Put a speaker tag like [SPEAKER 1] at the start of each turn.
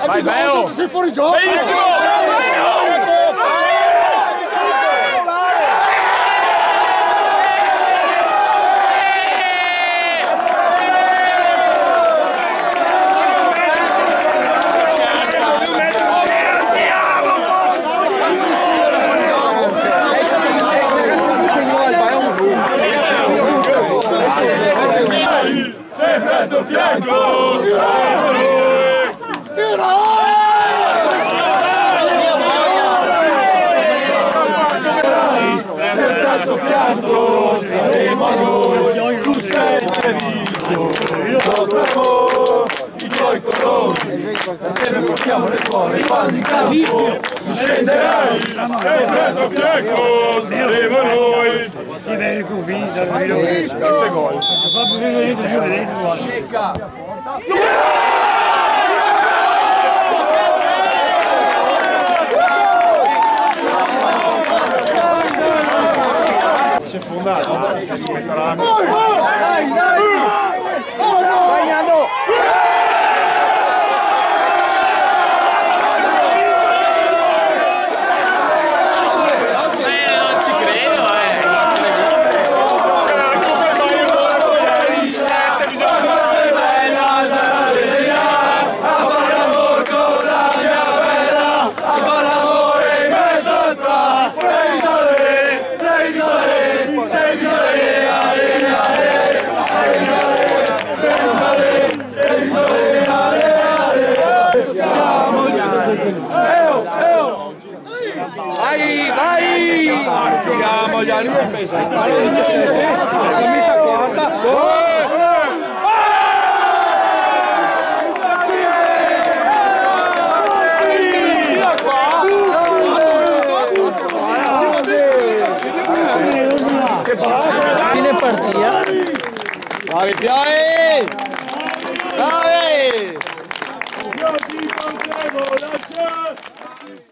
[SPEAKER 1] Vai Beo!
[SPEAKER 2] Sei fuori gioco!
[SPEAKER 1] Benissimo! Sempre al tuo fianco! Sempre al tuo fianco saremo noi, tu sei televiso, il nostro amore, i tuoi colori, assieme portiamo le cuore quando in campo scenderai, sempre al tuo fianco saremo noi.
[SPEAKER 2] Si è fondato, si metterà.
[SPEAKER 1] Vai, vai!
[SPEAKER 2] Siamo gli anni di spesa. 17, la camisa quarta.
[SPEAKER 3] Fine partita.
[SPEAKER 2] Bravi Piai! Bravi!